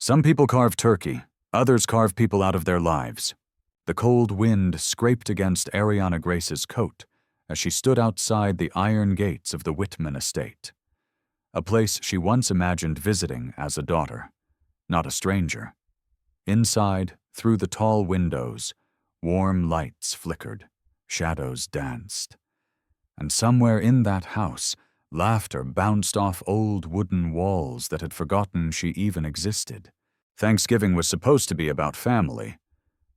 Some people carve turkey, others carve people out of their lives. The cold wind scraped against Ariana Grace's coat as she stood outside the iron gates of the Whitman estate, a place she once imagined visiting as a daughter, not a stranger. Inside, through the tall windows, warm lights flickered, shadows danced. And somewhere in that house, laughter bounced off old wooden walls that had forgotten she even existed. Thanksgiving was supposed to be about family,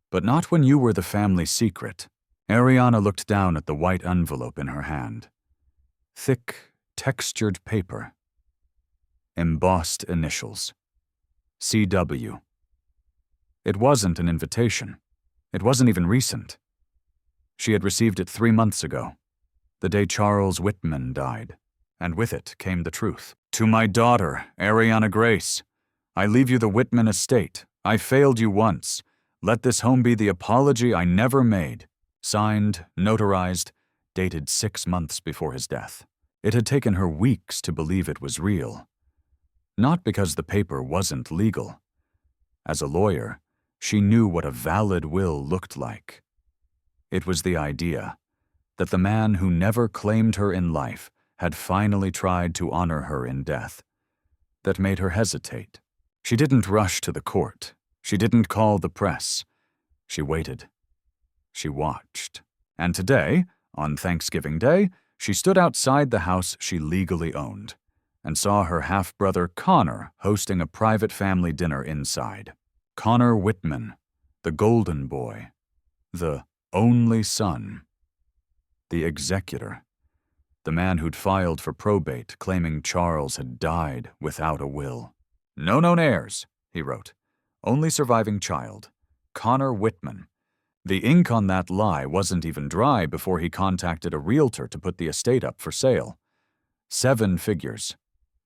but not when you were the family secret. Ariana looked down at the white envelope in her hand. Thick, textured paper. Embossed initials. C.W. It wasn't an invitation. It wasn't even recent. She had received it 3 months ago, the day Charles Whitman died, and with it came the truth. To my daughter, Ariana Grace, I leave you the Whitman estate. I failed you once. Let this home be the apology I never made. Signed, notarized, dated 6 months before his death. It had taken her weeks to believe it was real. Not because the paper wasn't legal. As a lawyer, she knew what a valid will looked like. It was the idea that the man who never claimed her in life had finally tried to honor her in death that made her hesitate. She didn't rush to the court. She didn't call the press. She waited. She watched. And today, on Thanksgiving Day, she stood outside the house she legally owned and saw her half-brother Connor hosting a private family dinner inside. Connor Whitman, the golden boy, the only son, the executor, the man who'd filed for probate claiming Charles had died without a will. No known heirs, he wrote. Only surviving child, Connor Whitman. The ink on that lie wasn't even dry before he contacted a realtor to put the estate up for sale. 7 figures.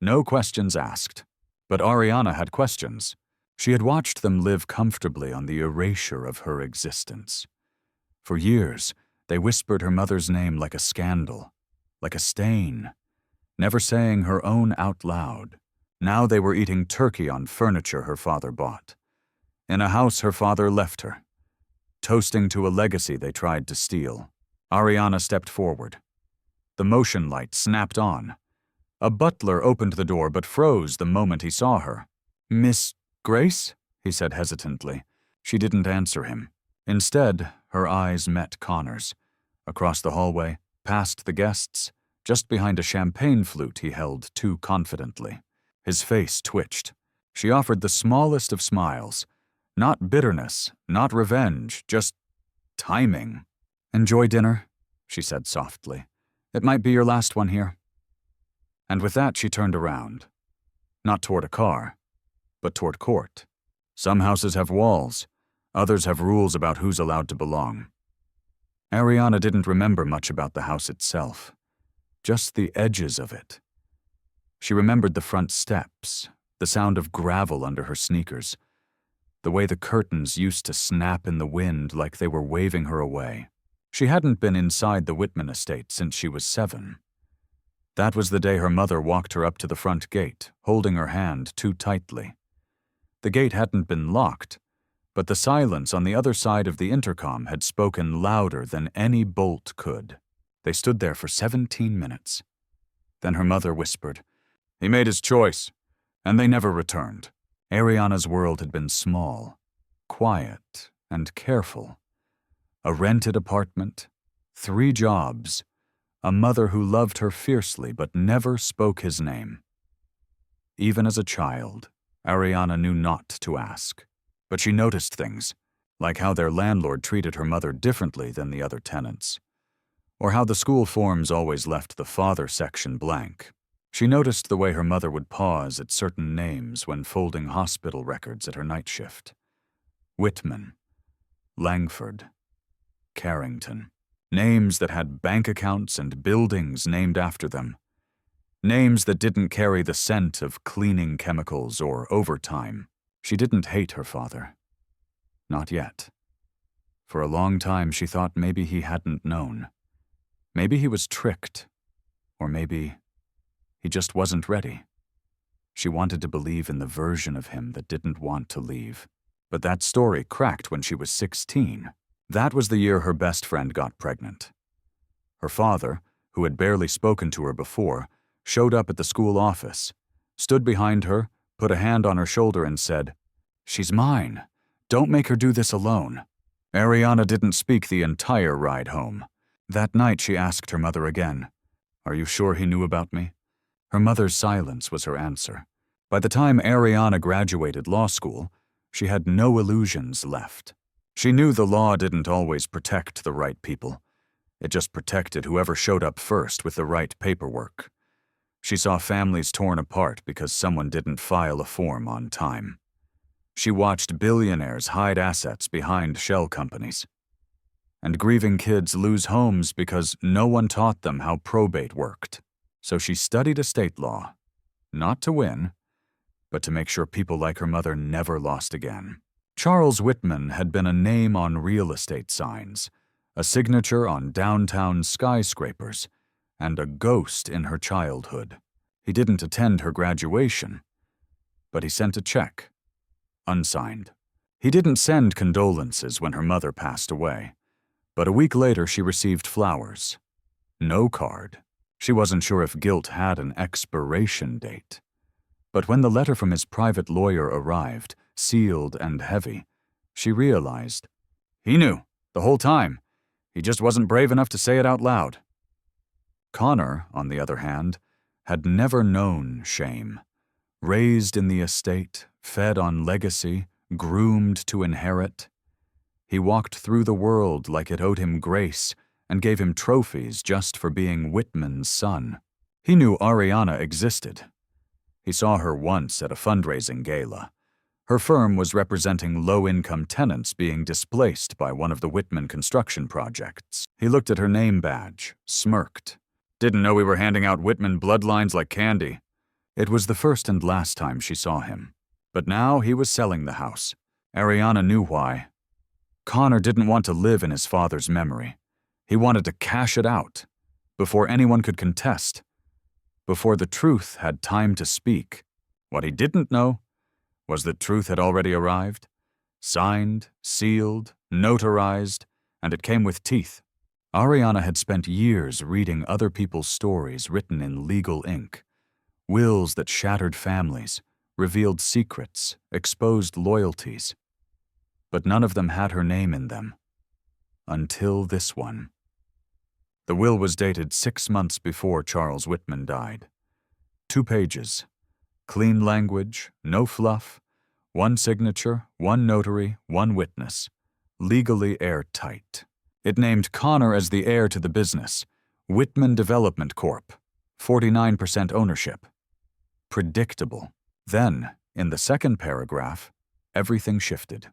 No questions asked. But Ariana had questions. She had watched them live comfortably on the erasure of her existence. For years, they whispered her mother's name like a scandal, like a stain, never saying her own out loud. Now they were eating turkey on furniture her father bought, in a house her father left her, toasting to a legacy they tried to steal. Ariana stepped forward. The motion light snapped on. A butler opened the door but froze the moment he saw her. "Miss Grace?" he said hesitantly. She didn't answer him. Instead, her eyes met Connor's. Across the hallway, past the guests, just behind a champagne flute he held too confidently. His face twitched. She offered the smallest of smiles. Not bitterness, not revenge, just timing. "Enjoy dinner," she said softly. "It might be your last one here." And with that she turned around. Not toward a car, but toward court. Some houses have walls. Others have rules about who's allowed to belong. Ariana didn't remember much about the house itself, just the edges of it. She remembered the front steps, the sound of gravel under her sneakers, the way the curtains used to snap in the wind like they were waving her away. She hadn't been inside the Whitman estate since she was 7. That was the day her mother walked her up to the front gate, holding her hand too tightly. The gate hadn't been locked, but the silence on the other side of the intercom had spoken louder than any bolt could. They stood there for 17 minutes. Then her mother whispered, "He made his choice," and they never returned. Ariana's world had been small, quiet, and careful. A rented apartment, 3 jobs, a mother who loved her fiercely but never spoke his name. Even as a child, Ariana knew not to ask. But she noticed things, like how their landlord treated her mother differently than the other tenants, or how the school forms always left the father section blank. She noticed the way her mother would pause at certain names when folding hospital records at her night shift. Whitman, Langford, Carrington. Names that had bank accounts and buildings named after them. Names that didn't carry the scent of cleaning chemicals or overtime. She didn't hate her father. Not yet. For a long time she thought maybe he hadn't known. Maybe he was tricked. Or maybe he just wasn't ready. She wanted to believe in the version of him that didn't want to leave. But that story cracked when she was 16. That was the year her best friend got pregnant. Her father, who had barely spoken to her before, showed up at the school office, stood behind her, put a hand on her shoulder and said, "She's mine. Don't make her do this alone." Ariana didn't speak the entire ride home. That night she asked her mother again, "Are you sure he knew about me?" Her mother's silence was her answer. By the time Ariana graduated law school, she had no illusions left. She knew the law didn't always protect the right people. It just protected whoever showed up first with the right paperwork. She saw families torn apart because someone didn't file a form on time. She watched billionaires hide assets behind shell companies. And grieving kids lose homes because no one taught them how probate worked. So she studied estate law, not to win, but to make sure people like her mother never lost again. Charles Whitman had been a name on real estate signs, a signature on downtown skyscrapers, and a ghost in her childhood. He didn't attend her graduation, but he sent a check, unsigned. He didn't send condolences when her mother passed away, but a week later she received flowers. No card. She wasn't sure if guilt had an expiration date. But when the letter from his private lawyer arrived, sealed and heavy, she realized. He knew, the whole time. He just wasn't brave enough to say it out loud. Connor, on the other hand, had never known shame. Raised in the estate, fed on legacy, groomed to inherit. He walked through the world like it owed him grace and gave him trophies just for being Whitman's son. He knew Ariana existed. He saw her once at a fundraising gala. Her firm was representing low-income tenants being displaced by one of the Whitman construction projects. He looked at her name badge, smirked. Didn't know we were handing out Whitman bloodlines like candy. It was the first and last time she saw him. But now he was selling the house. Ariana knew why. Connor didn't want to live in his father's memory. He wanted to cash it out, before anyone could contest, before the truth had time to speak. What he didn't know was that truth had already arrived, signed, sealed, notarized, and it came with teeth. Ariana had spent years reading other people's stories written in legal ink, wills that shattered families, revealed secrets, exposed loyalties. But none of them had her name in them. Until this one. The will was dated 6 months before Charles Whitman died. 2 pages. Clean language, no fluff, 1 signature, 1 notary, 1 witness. Legally airtight. It named Connor as the heir to the business, Whitman Development Corp., 49% ownership. Predictable. Then, in the second paragraph, everything shifted.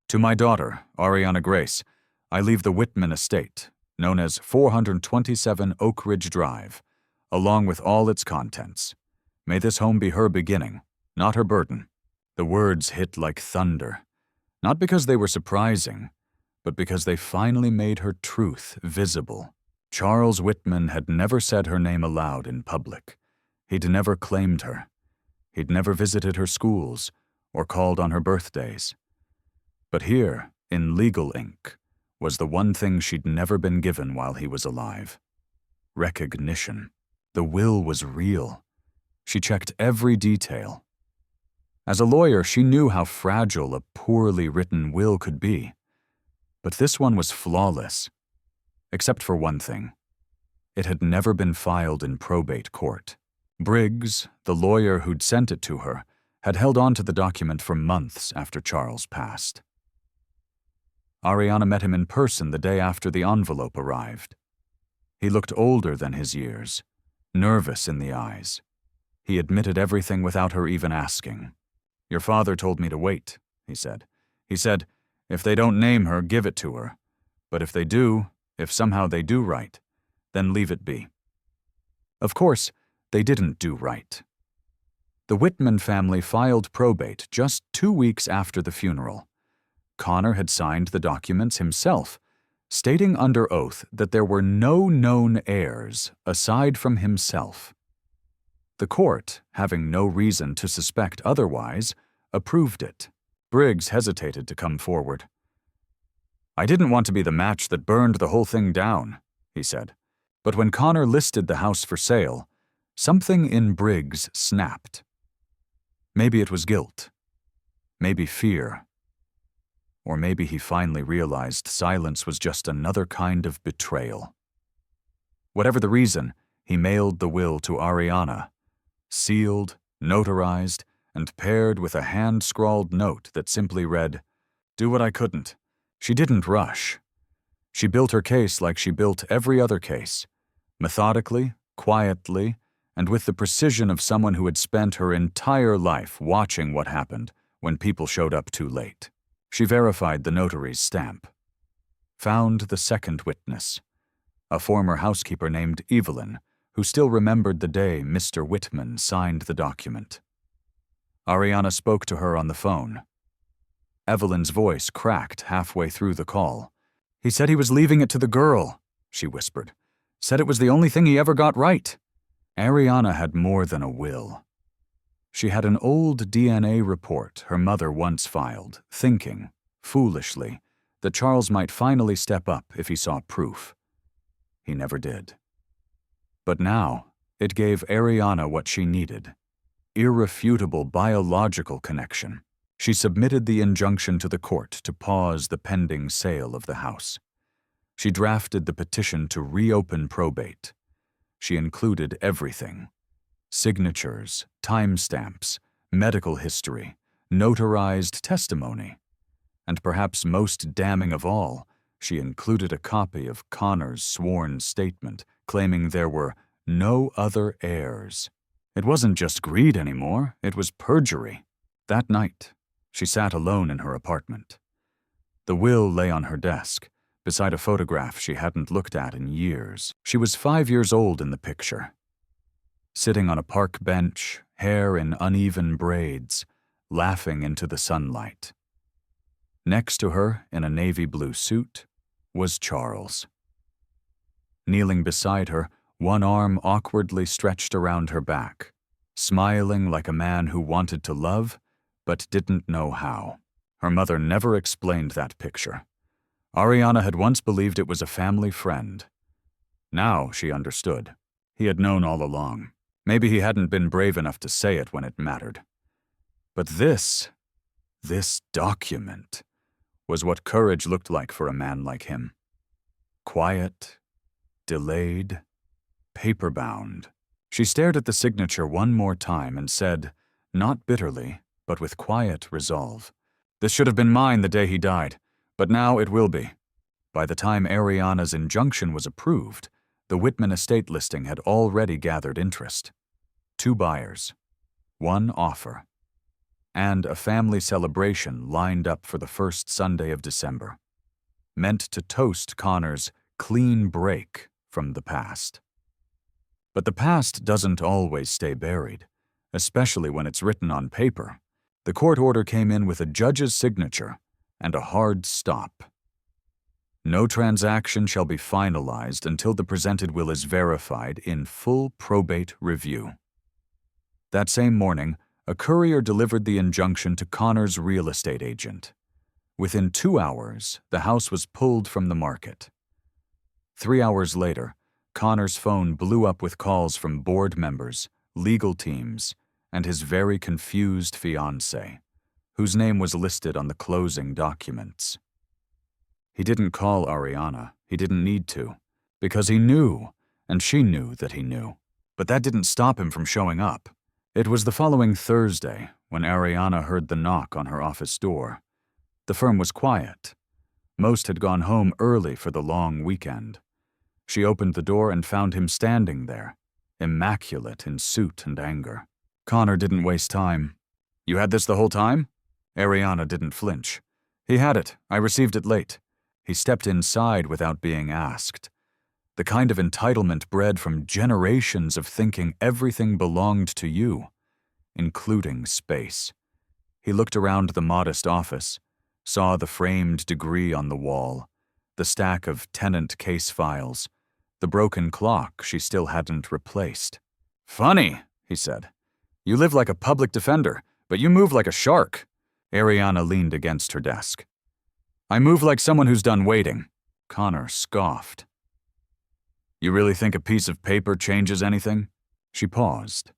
To my daughter, Ariana Grace, I leave the Whitman estate, known as 427 Oak Ridge Drive, along with all its contents. May this home be her beginning, not her burden. The words hit like thunder, not because they were surprising, but because they finally made her truth visible. Charles Whitman had never said her name aloud in public. He'd never claimed her. He'd never visited her schools or called on her birthdays. But here, in legal ink, was the one thing she'd never been given while he was alive. Recognition. The will was real. She checked every detail. As a lawyer, she knew how fragile a poorly written will could be. But this one was flawless. Except for one thing. It had never been filed in probate court. Briggs, the lawyer who'd sent it to her, had held on to the document for months after Charles passed. Ariana met him in person the day after the envelope arrived. He looked older than his years, nervous in the eyes. He admitted everything without her even asking. "Your father told me to wait," he said. He said, "If they don't name her, give it to her. But if they do, if somehow they do right, then leave it be." Of course, they didn't do right. The Whitman family filed probate just 2 weeks after the funeral. Connor had signed the documents himself, stating under oath that there were no known heirs aside from himself. The court, having no reason to suspect otherwise, approved it. Briggs hesitated to come forward. "I didn't want to be the match that burned the whole thing down," he said. But when Connor listed the house for sale, something in Briggs snapped. Maybe it was guilt. Maybe fear. Or maybe he finally realized silence was just another kind of betrayal. Whatever the reason, he mailed the will to Ariana, sealed, notarized, and paired with a hand-scrawled note that simply read, "Do what I couldn't." She didn't rush. She built her case like she built every other case, methodically, quietly, and with the precision of someone who had spent her entire life watching what happened when people showed up too late. She verified the notary's stamp. Found the second witness, a former housekeeper named Evelyn, who still remembered the day Mr. Whitman signed the document. Ariana spoke to her on the phone. Evelyn's voice cracked halfway through the call. "He said he was leaving it to the girl," she whispered. "Said it was the only thing he ever got right." Ariana had more than a will. She had an old DNA report her mother once filed, thinking, foolishly, that Charles might finally step up if he saw proof. He never did. But now, it gave Ariana what she needed: irrefutable biological connection. She submitted the injunction to the court to pause the pending sale of the house. She drafted the petition to reopen probate. She included everything: signatures, timestamps, medical history, notarized testimony. And perhaps most damning of all, she included a copy of Connor's sworn statement claiming there were no other heirs. It wasn't just greed anymore, it was perjury. That night, she sat alone in her apartment. The will lay on her desk, beside a photograph she hadn't looked at in years. She was 5 years old in the picture. Sitting on a park bench, hair in uneven braids, laughing into the sunlight. Next to her, in a navy blue suit, was Charles. Kneeling beside her, one arm awkwardly stretched around her back, smiling like a man who wanted to love, but didn't know how. Her mother never explained that picture. Ariana had once believed it was a family friend. Now she understood. He had known all along. Maybe he hadn't been brave enough to say it when it mattered. But this document, was what courage looked like for a man like him. Quiet, delayed, paper-bound. She stared at the signature one more time and said, not bitterly, but with quiet resolve, "This should have been mine the day he died, but now it will be." By the time Ariana's injunction was approved, the Whitman estate listing had already gathered interest. 2 buyers, 1 offer, and a family celebration lined up for the first Sunday of December, meant to toast Connor's clean break from the past. But the past doesn't always stay buried, especially when it's written on paper. The court order came in with a judge's signature and a hard stop. No transaction shall be finalized until the presented will is verified in full probate review. That same morning, a courier delivered the injunction to Connor's real estate agent. Within 2 hours, the house was pulled from the market. 3 hours later, Connor's phone blew up with calls from board members, legal teams, and his very confused fiancée, whose name was listed on the closing documents. He didn't call Ariana. He didn't need to, because he knew, and she knew that he knew. But that didn't stop him from showing up. It was the following Thursday when Ariana heard the knock on her office door. The firm was quiet. Most had gone home early for the long weekend. She opened the door and found him standing there, immaculate in suit and anger. Connor didn't waste time. "You had this the whole time?" Ariana didn't flinch. "He had it. I received it late." He stepped inside without being asked. The kind of entitlement bred from generations of thinking everything belonged to you, including space. He looked around the modest office, saw the framed degree on the wall, the stack of tenant case files, the broken clock she still hadn't replaced. "Funny," he said. "You live like a public defender, but you move like a shark." Ariana leaned against her desk. "I move like someone who's done waiting." Connor scoffed. "You really think a piece of paper changes anything?" She paused,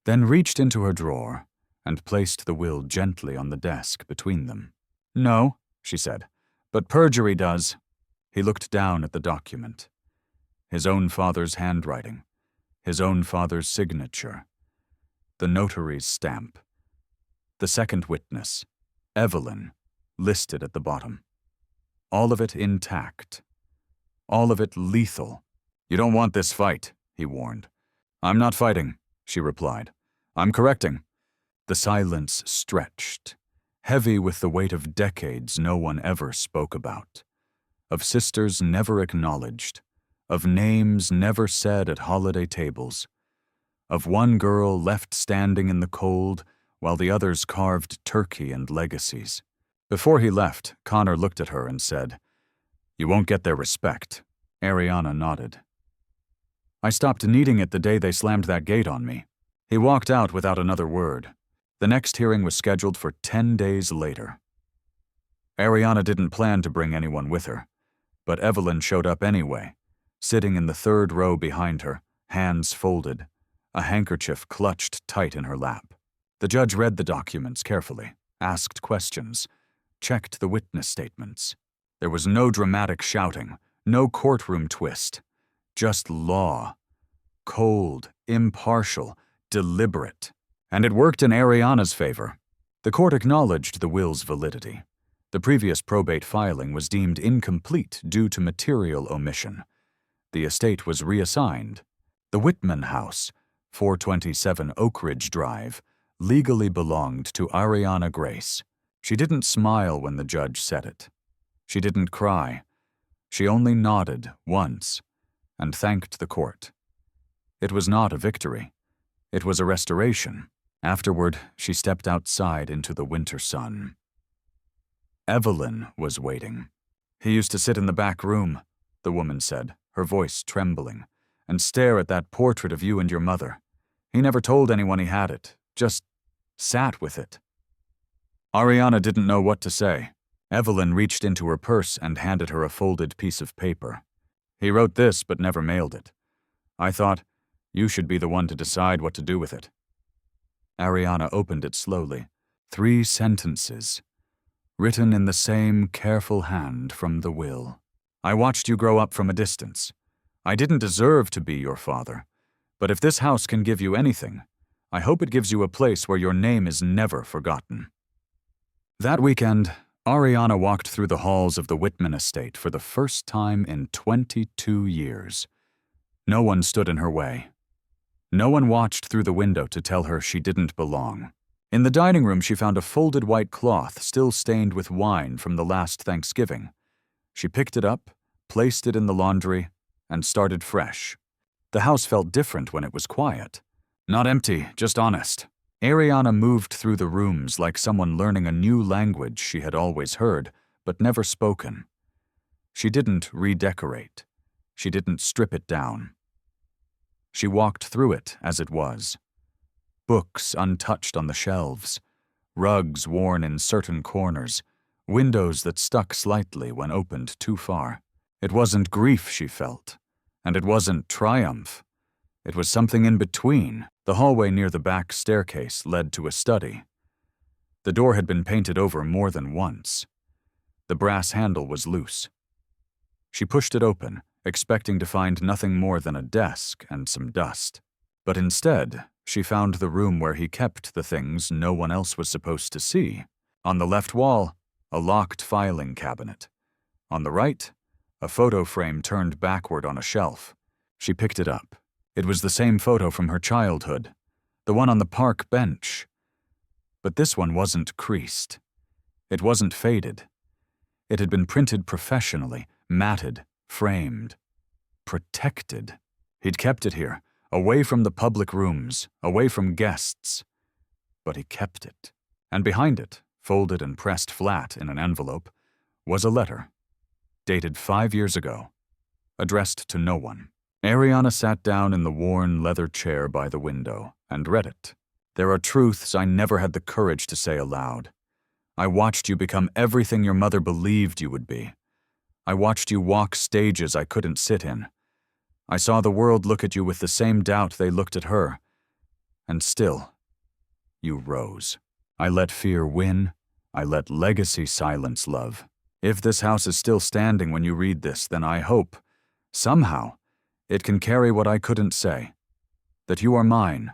then reached into her drawer and placed the will gently on the desk between them. "No," she said, "but perjury does." He looked down at the document. His own father's handwriting, his own father's signature, the notary's stamp, the second witness, Evelyn, listed at the bottom. All of it intact. All of it lethal. "You don't want this fight," he warned. "I'm not fighting," she replied. "I'm correcting." The silence stretched, heavy with the weight of decades no one ever spoke about, of sisters never acknowledged, of names never said at holiday tables, of one girl left standing in the cold while the others carved turkey and legacies. Before he left, Connor looked at her and said, "You won't get their respect." Ariana nodded. "I stopped needing it the day they slammed that gate on me." He walked out without another word. The next hearing was scheduled for 10 days later. Ariana didn't plan to bring anyone with her, but Evelyn showed up anyway, sitting in the third row behind her, hands folded, a handkerchief clutched tight in her lap. The judge read the documents carefully, asked questions, checked the witness statements. There was no dramatic shouting, no courtroom twist, just law. Cold, impartial, deliberate. And it worked in Ariana's favor. The court acknowledged the will's validity. The previous probate filing was deemed incomplete due to material omission. The estate was reassigned. The Whitman house, 427 Oak Ridge Drive, legally belonged to Ariana Grace. She didn't smile when the judge said it. She didn't cry. She only nodded once and thanked the court. It was not a victory. It was a restoration. Afterward, she stepped outside into the winter sun. Evelyn was waiting. "He used to sit in the back room," the woman said, her voice trembling, "and stare at that portrait of you and your mother. He never told anyone he had it, just sat with it." Ariana didn't know what to say. Evelyn reached into her purse and handed her a folded piece of paper. "He wrote this but never mailed it. I thought, you should be the one to decide what to do with it." Ariana opened it slowly. 3 sentences, written in the same careful hand from the will. "I watched you grow up from a distance. I didn't deserve to be your father, but if this house can give you anything, I hope it gives you a place where your name is never forgotten." That weekend, Ariana walked through the halls of the Whitman estate for the first time in 22 years. No one stood in her way. No one watched through the window to tell her she didn't belong. In the dining room, she found a folded white cloth still stained with wine from the last Thanksgiving. She picked it up, placed it in the laundry, and started fresh. The house felt different when it was quiet. Not empty, just honest. Ariana moved through the rooms like someone learning a new language she had always heard, but never spoken. She didn't redecorate. She didn't strip it down. She walked through it as it was. Books untouched on the shelves, rugs worn in certain corners, windows that stuck slightly when opened too far. It wasn't grief she felt, and it wasn't triumph. It was something in between. The hallway near the back staircase led to a study. The door had been painted over more than once. The brass handle was loose. She pushed it open, expecting to find nothing more than a desk and some dust. But instead, she found the room where he kept the things no one else was supposed to see. On the left wall, a locked filing cabinet. On the right, a photo frame turned backward on a shelf. She picked it up. It was the same photo from her childhood, the one on the park bench. But this one wasn't creased. It wasn't faded. It had been printed professionally, matted, framed, protected. He'd kept it here, away from the public rooms, away from guests. But he kept it. And behind it, folded and pressed flat in an envelope, was a letter, dated 5 years ago, addressed to no one. Ariana sat down in the worn leather chair by the window and read it. There are truths I never had the courage to say aloud. I watched you become everything your mother believed you would be. I watched you walk stages I couldn't sit in. I saw the world look at you with the same doubt they looked at her. And still, you rose. I let fear win. I let legacy silence love. If this house is still standing when you read this, then I hope, somehow, it can carry what I couldn't say. That you are mine.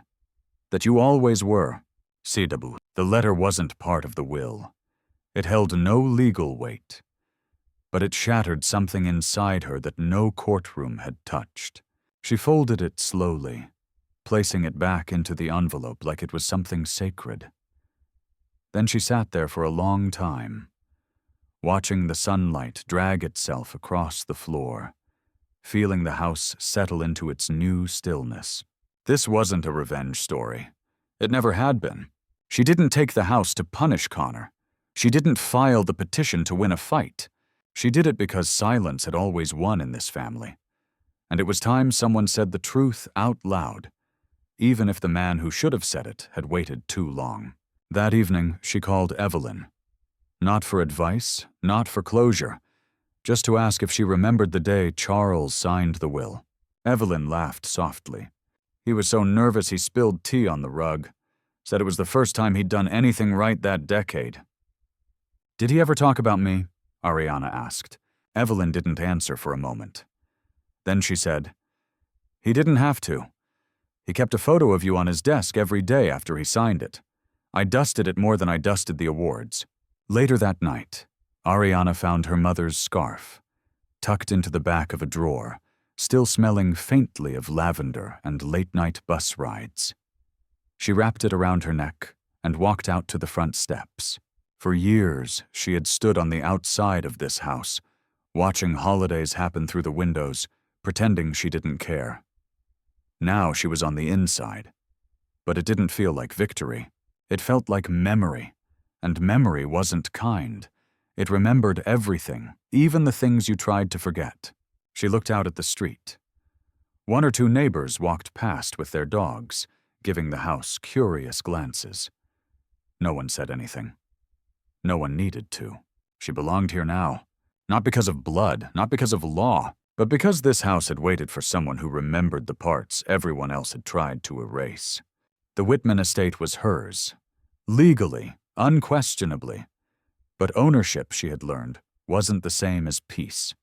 That you always were. CW. The letter wasn't part of the will. It held no legal weight. But it shattered something inside her that no courtroom had touched. She folded it slowly, placing it back into the envelope like it was something sacred. Then she sat there for a long time, watching the sunlight drag itself across the floor, feeling the house settle into its new stillness. This wasn't a revenge story. It never had been. She didn't take the house to punish Connor. She didn't file the petition to win a fight. She did it because silence had always won in this family. And it was time someone said the truth out loud, even if the man who should have said it had waited too long. That evening, she called Evelyn. Not for advice, not for closure, just to ask if she remembered the day Charles signed the will. Evelyn laughed softly. He was so nervous he spilled tea on the rug. Said it was the first time he'd done anything right that decade. Did he ever talk about me? Ariana asked. Evelyn didn't answer for a moment. Then she said, He didn't have to. He kept a photo of you on his desk every day after he signed it. I dusted it more than I dusted the awards. Later that night, Ariana found her mother's scarf, tucked into the back of a drawer, still smelling faintly of lavender and late-night bus rides. She wrapped it around her neck and walked out to the front steps. For years, she had stood on the outside of this house, watching holidays happen through the windows, pretending she didn't care. Now she was on the inside. But it didn't feel like victory. It felt like memory. And memory wasn't kind. It remembered everything, even the things you tried to forget. She looked out at the street. 1 or 2 neighbors walked past with their dogs, giving the house curious glances. No one said anything. No one needed to. She belonged here now. Not because of blood, not because of law, but because this house had waited for someone who remembered the parts everyone else had tried to erase. The Whitman estate was hers. Legally, unquestionably. But ownership, she had learned, wasn't the same as peace.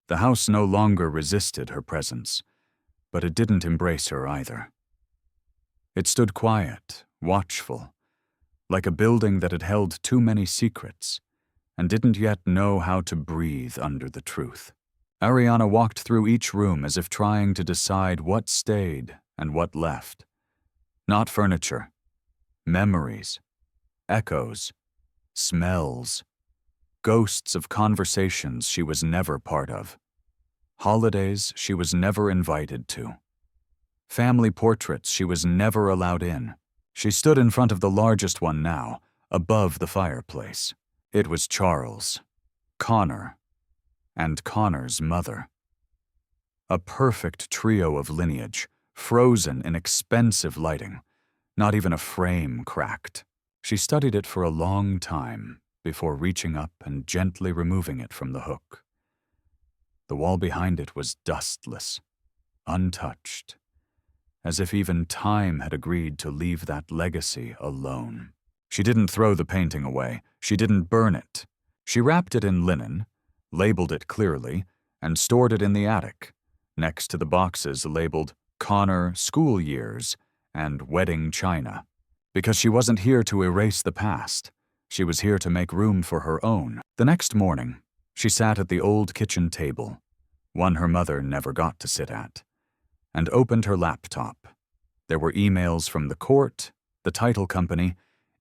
The house no longer resisted her presence, but it didn't embrace her either. It stood quiet, watchful, like a building that had held too many secrets and didn't yet know how to breathe under the truth. Ariana walked through each room as if trying to decide what stayed and what left. Not furniture, memories, echoes, smells, ghosts of conversations she was never part of, holidays she was never invited to, family portraits she was never allowed in. She stood in front of the largest one now, above the fireplace. It was Charles, Connor, and Connor's mother. A perfect trio of lineage, frozen in expensive lighting. Not even a frame cracked. She studied it for a long time before reaching up and gently removing it from the hook. The wall behind it was dustless, untouched, as if even time had agreed to leave that legacy alone. She didn't throw the painting away. She didn't burn it. She wrapped it in linen, labeled it clearly, and stored it in the attic, next to the boxes labeled Connor School Years and Wedding China. Because she wasn't here to erase the past. She was here to make room for her own. The next morning, she sat at the old kitchen table, one her mother never got to sit at, and opened her laptop. There were emails from the court, the title company,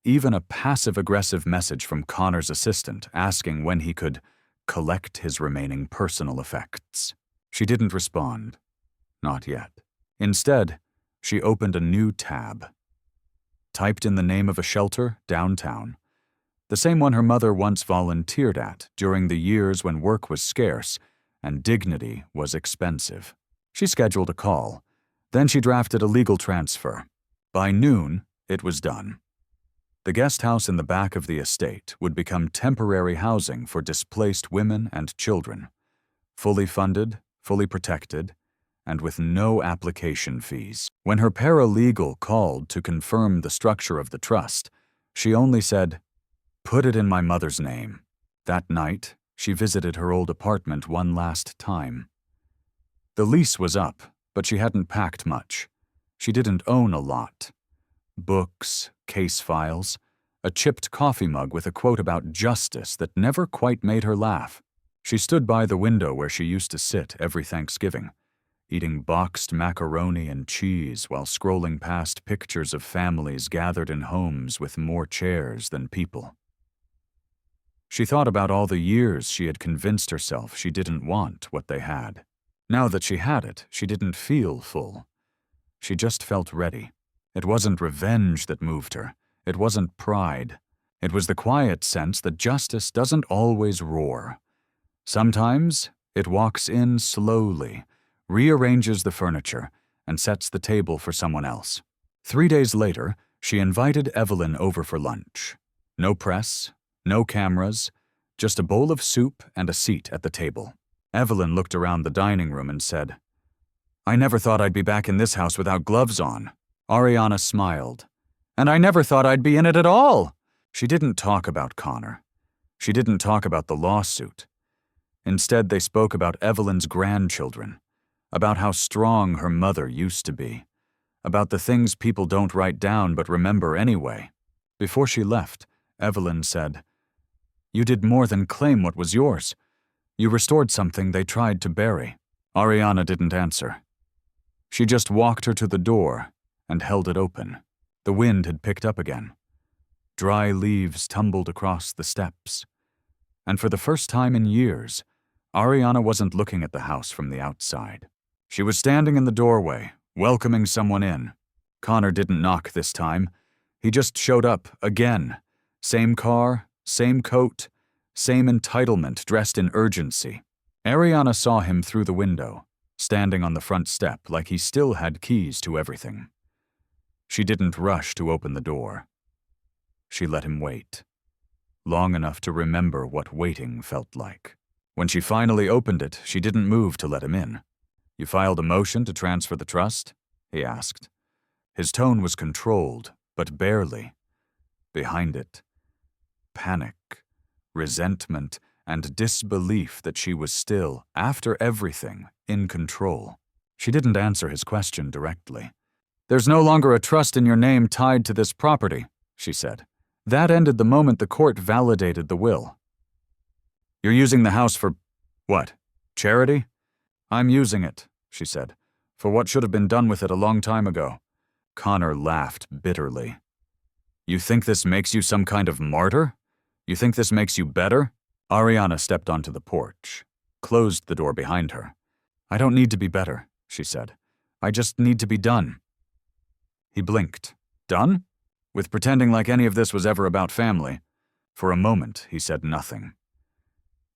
even a passive-aggressive message from Connor's assistant asking when he could collect his remaining personal effects. She didn't respond. Not yet. Instead, she opened a new tab. Typed in the name of a shelter downtown, the same one her mother once volunteered at during the years when work was scarce and dignity was expensive. She scheduled a call. Then she drafted a legal transfer. By noon, it was done. The guest house in the back of the estate would become temporary housing for displaced women and children, fully funded, fully protected, and with no application fees. When her paralegal called to confirm the structure of the trust, she only said, "Put it in my mother's name." That night, she visited her old apartment one last time. The lease was up, but she hadn't packed much. She didn't own a lot. Books, case files, a chipped coffee mug with a quote about justice that never quite made her laugh. She stood by the window where she used to sit every Thanksgiving, eating boxed macaroni and cheese while scrolling past pictures of families gathered in homes with more chairs than people. She thought about all the years she had convinced herself she didn't want what they had. Now that she had it, she didn't feel full. She just felt ready. It wasn't revenge that moved her. It wasn't pride. It was the quiet sense that justice doesn't always roar. Sometimes it walks in slowly, rearranges the furniture, and sets the table for someone else. 3 days later, she invited Evelyn over for lunch. No press, no cameras, just a bowl of soup and a seat at the table. Evelyn looked around the dining room and said, "I never thought I'd be back in this house without gloves on." Ariana smiled. "And I never thought I'd be in it at all." She didn't talk about Connor. She didn't talk about the lawsuit. Instead, they spoke about Evelyn's grandchildren, about how strong her mother used to be, about the things people don't write down but remember anyway. Before she left, Evelyn said, "You did more than claim what was yours. You restored something they tried to bury." Ariana didn't answer. She just walked her to the door and held it open. The wind had picked up again. Dry leaves tumbled across the steps. And for the first time in years, Ariana wasn't looking at the house from the outside. She was standing in the doorway, welcoming someone in. Connor didn't knock this time. He just showed up again. Same car, same coat, same entitlement dressed in urgency. Ariana saw him through the window, standing on the front step like he still had keys to everything. She didn't rush to open the door. She let him wait, long enough to remember what waiting felt like. When she finally opened it, she didn't move to let him in. "You filed a motion to transfer the trust?" he asked. His tone was controlled, but barely. Behind it, panic, resentment, and disbelief that she was still, after everything, in control. She didn't answer his question directly. "There's no longer a trust in your name tied to this property," she said. That ended the moment the court validated the will. "You're using the house for, what, charity?" "I'm using it," she said, "for what should have been done with it a long time ago." Connor laughed bitterly. "You think this makes you some kind of martyr? You think this makes you better?" Ariana stepped onto the porch, closed the door behind her. "I don't need to be better," she said. "I just need to be done." He blinked. "Done? With pretending like any of this was ever about family?" For a moment, he said nothing.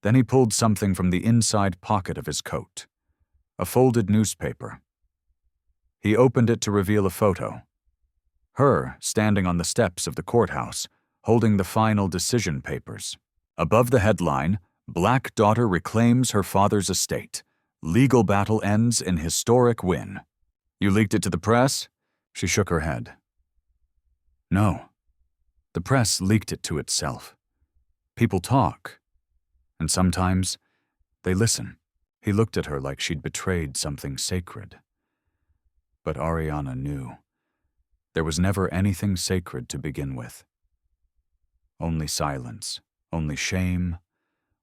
Then he pulled something from the inside pocket of his coat. A folded newspaper. He opened it to reveal a photo. Her standing on the steps of the courthouse, holding the final decision papers. Above the headline, "Black Daughter Reclaims Her Father's Estate. Legal Battle Ends in Historic Win." "You leaked it to the press?" She shook her head. "No. The press leaked it to itself. People talk. And sometimes they listen." He looked at her like she'd betrayed something sacred. But Ariana knew. There was never anything sacred to begin with. Only silence, only shame,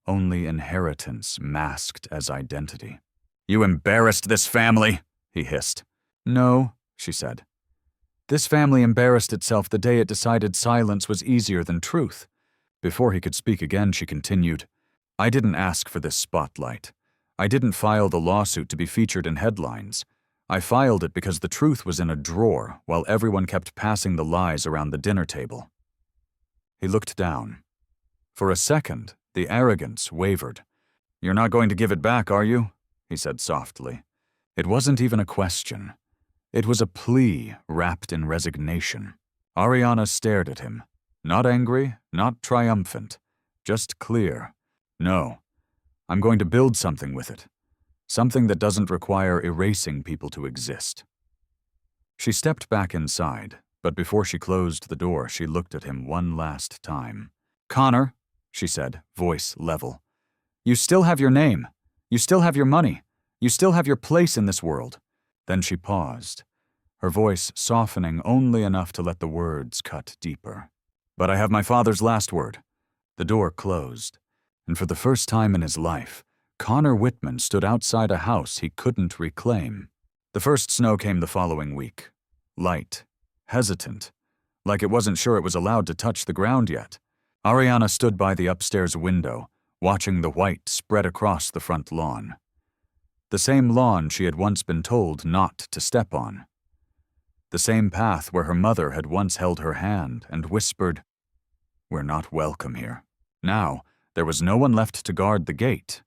only inheritance masked as identity. "You embarrassed this family," he hissed. "No," she said. "This family embarrassed itself the day it decided silence was easier than truth." Before he could speak again, she continued, "I didn't ask for this spotlight. I didn't file the lawsuit to be featured in headlines. I filed it because the truth was in a drawer while everyone kept passing the lies around the dinner table." He looked down. For a second, the arrogance wavered. "You're not going to give it back, are you?" he said softly. It wasn't even a question. It was a plea wrapped in resignation. Ariana stared at him, not angry, not triumphant, just clear. No, I'm going to build something with it. Something that doesn't require erasing people to exist. She stepped back inside, but before she closed the door, she looked at him one last time. "Connor," she said, voice level, "you still have your name. You still have your money. You still have your place in this world." Then she paused, her voice softening only enough to let the words cut deeper. "But I have my father's last word." The door closed, and for the first time in his life, Connor Whitman stood outside a house he couldn't reclaim. The first snow came the following week. Light, hesitant, like it wasn't sure it was allowed to touch the ground yet. Ariana stood by the upstairs window, watching the white spread across the front lawn. The same lawn she had once been told not to step on. The same path where her mother had once held her hand and whispered, "We're not welcome here." Now, there was no one left to guard the gate.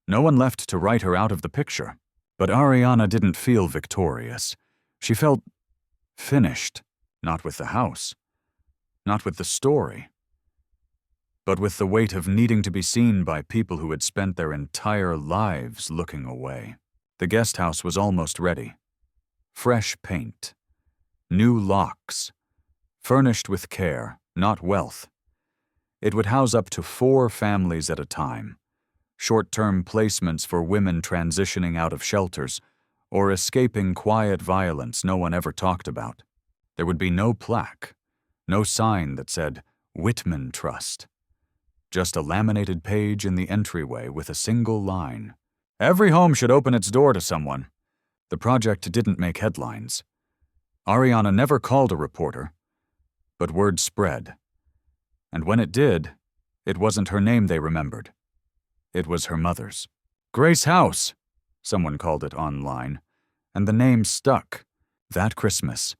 No one left to write her out of the picture. But Ariana didn't feel victorious. She felt finished, not with the house, not with the story, but with the weight of needing to be seen by people who had spent their entire lives looking away. The guest house was almost ready. Fresh paint, new locks, furnished with care, not wealth. It would house up to 4 families at a time. Short-term placements for women transitioning out of shelters or escaping quiet violence no one ever talked about. There would be no plaque, no sign that said Whitman Trust. Just a laminated page in the entryway with a single line. "Every home should open its door to someone." The project didn't make headlines. Ariana never called a reporter, but word spread. And when it did, it wasn't her name they remembered. It was her mother's. "Grace House," someone called it online, and the name stuck. That Christmas,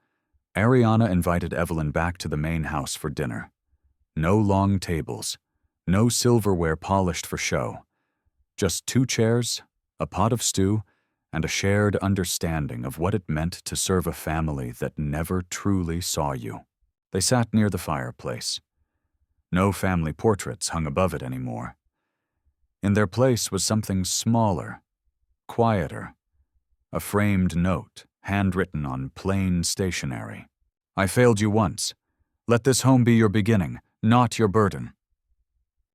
Ariana invited Evelyn back to the main house for dinner. No long tables, no silverware polished for show. Just 2 chairs, a pot of stew, and a shared understanding of what it meant to serve a family that never truly saw you. They sat near the fireplace. No family portraits hung above it anymore. In their place was something smaller, quieter, a framed note, handwritten on plain stationery. "I failed you once. Let this home be your beginning, not your burden."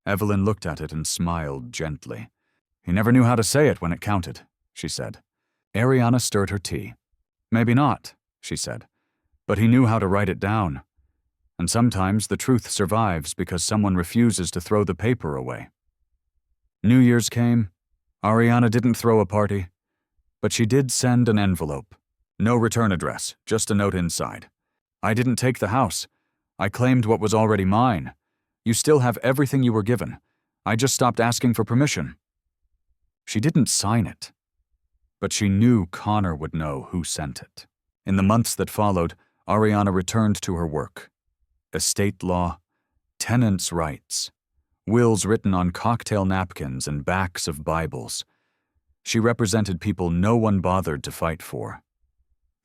Evelyn looked at it and smiled gently. "He never knew how to say it when it counted," she said. Ariana stirred her tea. "Maybe not," she said, "but he knew how to write it down. And sometimes the truth survives because someone refuses to throw the paper away." New Year's came. Ariana didn't throw a party, but she did send an envelope. No return address, just a note inside. "I didn't take the house. I claimed what was already mine. You still have everything you were given. I just stopped asking for permission." She didn't sign it, but she knew Connor would know who sent it. In the months that followed, Ariana returned to her work. Estate law, tenants' rights, wills written on cocktail napkins and backs of Bibles. She represented people no one bothered to fight for.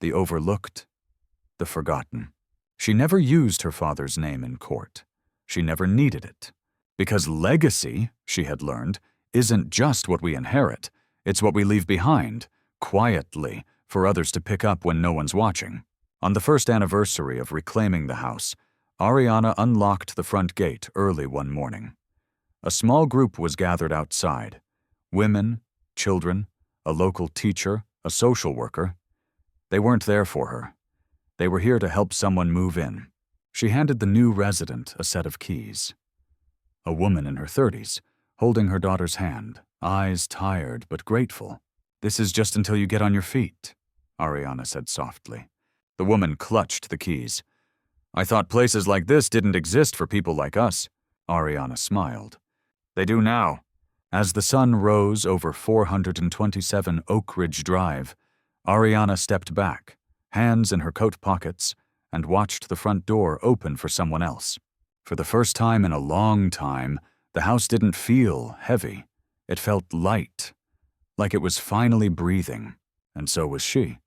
The overlooked, the forgotten. She never used her father's name in court. She never needed it. Because legacy, she had learned, isn't just what we inherit. It's what we leave behind, quietly, for others to pick up when no one's watching. On the first anniversary of reclaiming the house, Ariana unlocked the front gate early one morning. A small group was gathered outside. Women, children, a local teacher, a social worker. They weren't there for her. They were here to help someone move in. She handed the new resident a set of keys. A woman in her 30s, holding her daughter's hand, eyes tired but grateful. "This is just until you get on your feet," Ariana said softly. The woman clutched the keys. "I thought places like this didn't exist for people like us." Ariana smiled. "They do now." As the sun rose over 427 Oak Ridge Drive, Ariana stepped back, hands in her coat pockets, and watched the front door open for someone else. For the first time in a long time, the house didn't feel heavy. It felt light, like it was finally breathing. and so was she.